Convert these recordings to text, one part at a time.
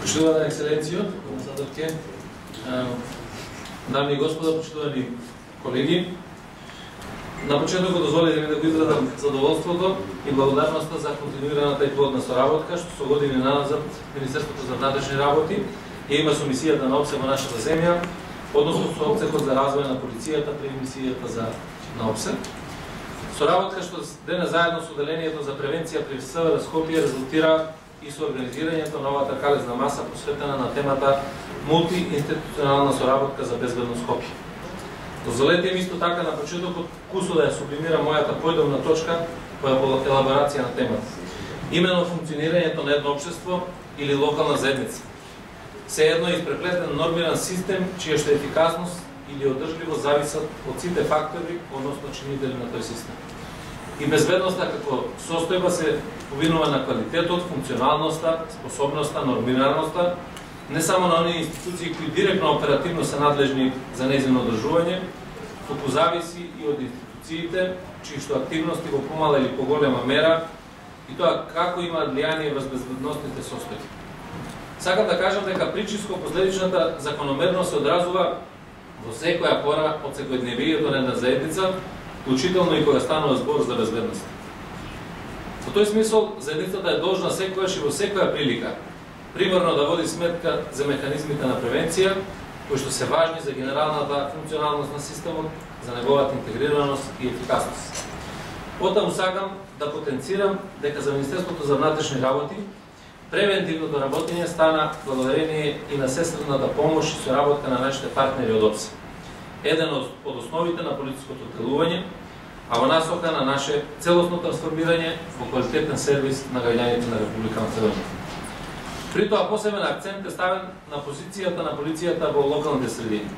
Почитувана екселенцијо, амбасадорке, дами и господа, почитувани колеги, на почетокот дозволете ми да го изразам задоволството и благодарноста за континуираната и плодна соработка, што со години назад Министерството за внатрешни работи има со мисијата на ОПСЕ во нашата земја, односно со Отсекот за развој на полицијата при мисијата на ОПСЕ. Соработка што денес заедно со Оделението за превенција при СВР Скопје резултира и со организирањето на оваа тркалезна маса посветена на темата мултиинституционална соработка за безбедно Скопје. Дозволете ми исто така на почетокот кусо да ја сублимирам мојата појдовна точка по елаборација на темата. Именно функционирањето на едно општество или локална заедница. Се едно испреплетен нормиран систем чија што ефикасност или одржливост зависат од сите фактори, односно чинители на тој систем. И безбедноста како состојба се повинува на квалитетот, функционалноста, способноста, нормираноста, не само на оние институции кои директно оперативно се надлежни за нејзино одржување, туку зависи и од институциите чии што активности во помала или поголема мера и тоа како имаат влијание врз безбедносните состојби. Сакам да кажам дека причинско-последичната закономерност се одразува во секоја пора од секојдневието на една заедница, вклучително и кога станува збор за безбедност. Во тој смисол, заедницата е должна секојаш и во секоја прилика примерно да води сметка за механизмите на превенција, кои што се важни за генералната функционалност на системот, за неговата интегрираност и ефикасност. Потаму сакам да потенцирам дека за Министерството за внатрешни работи превентивното работење стана благодарение и на сестрната помош и соработка на нашите партнери од ОПСЕ. Еден од основите на политичкото делување, а во насока на наше целосно трансформирање во квалитетен сервис на граѓаните на Република Македонија. При тоа посебен акцент е ставен на позицијата на полицијата во локалните средини,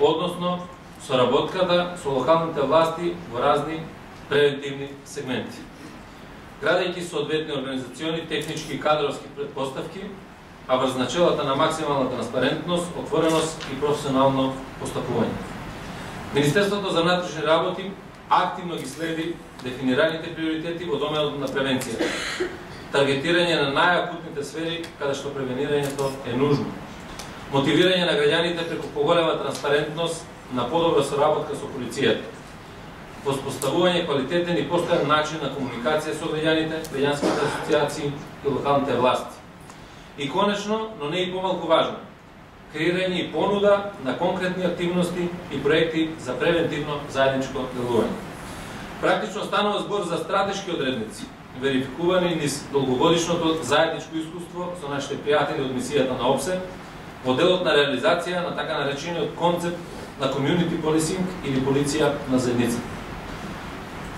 односно соработката со локалните власти во разни превентивни сегменти, градејќи соодветни организациони, технички и кадровски предпоставки, а врз начелата на максимална транспарентност, отвореност и професионално постапување. Министерството за внатрешни работи активно ги следи дефинираните приоритети во доменот на превенцијата, таргетирање на најакутните сфери каде што превенирањето е нужно, мотивирање на граѓаните преку поголема транспарентност на подобра соработка со полицијата, воспоставување квалитетен и постојан начин на комуникација со граѓаните, граѓанските асоциации и локалните власти. И конечно, но не и помалку важно, креирање и понуда на конкретни активности и проекти за превентивно заедничко делување. Практично станува збор за стратешки одредници, верификувани низ долгогодишното заедничко искуство со нашите пријатели од мисијата на ОПСЕ во делот на реализација на така наречениот концепт на community policing или полиција на заедница.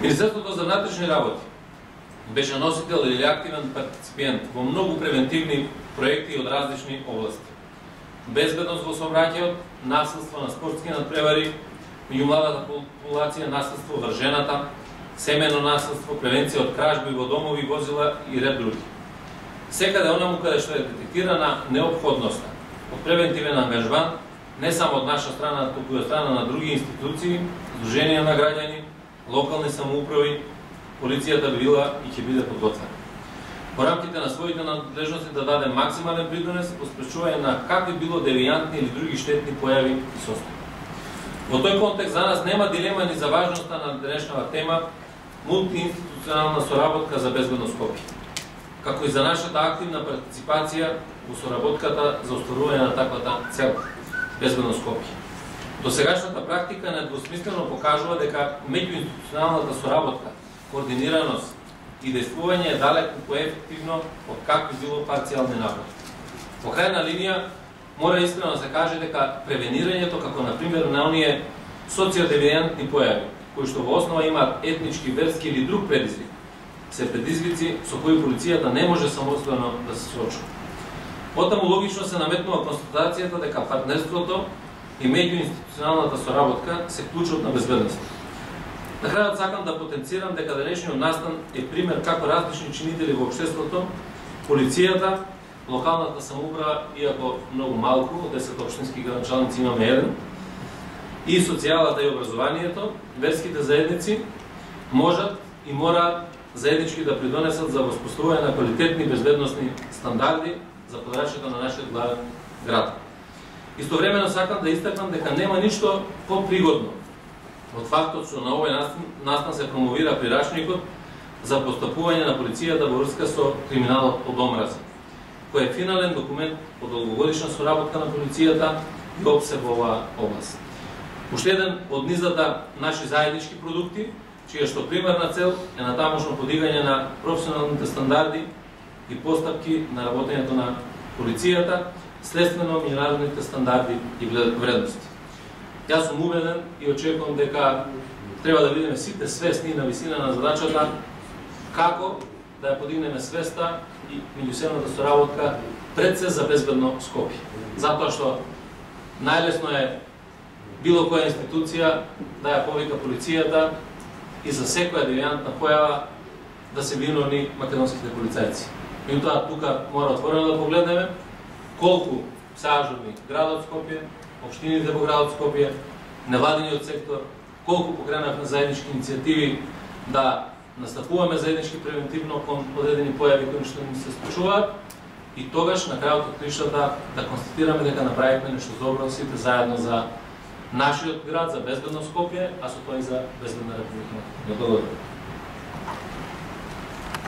Министерството за внатрешни работи беше носител или активен партиципент во многу превентивни проекти од различни области. Безбедност во сообраќајот, наследство на спортски надпревари, меѓу младата популација, наследство врз жената, семено наследство, превенција од кражби во домови, возила и ред други. Секаде онаму каде што е детектирана неопходноста од превентивен ангажман, не само од наша страна, туку и од страна на други институции, здруженија на граѓани, локални самоуправи, полицијата била и ќе биде подготвена. Во рамките на своите надлежности да даде максимален придонес во спречување на какви било девијантни или други штетни појави и состојби. Во тој контекст за нас нема дилема ни за важноста на денешната тема мултиинституционална соработка за безбедно Скопје, како и за нашата активна партиципација во соработката за остварување на таквата цел безбедно Скопје. Досегашната практика недвосмислено покажува дека меѓуинституционалната соработка, координираност и действување е далеку поефективно од какви било парцијални напори. Во крајна линија мора искрено да се каже дека превенирањето, како например на оние социодевијантни појави, кои што во основа имаат етнички, верски или друг предизвик, се предизвици со кои полицијата не може самостојно да се соочува. Потаму логично се наметнува констатацијата дека партнерството и меѓуинституционалната соработка се клучот на безбедност. На крајот сакам да потенцирам дека денешниот настан е пример како различни чинители во општеството, полицијата, локалната самоуправа, иако многу малку, од 10 општински градоначалници имаме еден, и социјалата и образованието, верските заедници можат и мора заеднички да придонесат за воспоставување на квалитетни безбедносни стандарди за подрачјето на нашиот главен град. Истовремено сакам да истакнам дека нема ништо попригодно од фактот што на овој настан се промовира прирачникот за постапување на полицијата во врска со криминалот од омраза, кој е финален документ од долгогодишна соработка на полицијата и опсеб во оваа област. Уште еден од низата наши заеднички продукти, чија што примерна цел е натамошно подигање на професионалните стандарди и постапки на работењето на полицијата, следствено меѓународните стандарди и вредности. Јас сум убеден и очекувам дека треба да бидеме сите свесни на висина на задачата како да ја подигнеме свеста и меѓусебната соработка пред се за безбедно Скопје. Затоа што најлесно е било која институција да ја повика полицијата и за секоја девијантна појава да се виновни македонските полицајци. Меѓутоа, тука мора отворено да погледнеме колку се ажурни градот Скопје, општините во градот Скопје, невладиниот сектор, колку покренавме заеднички иницијативи да настапуваме заеднички превентивно кон одредени појави кои што ни се случуваат и тогаш на крајот од приштата да констатираме дека направивме нешто добро сите заедно за нашиот град, за безбедно Скопје, а со тоа и за безбедна Република. Благодарам.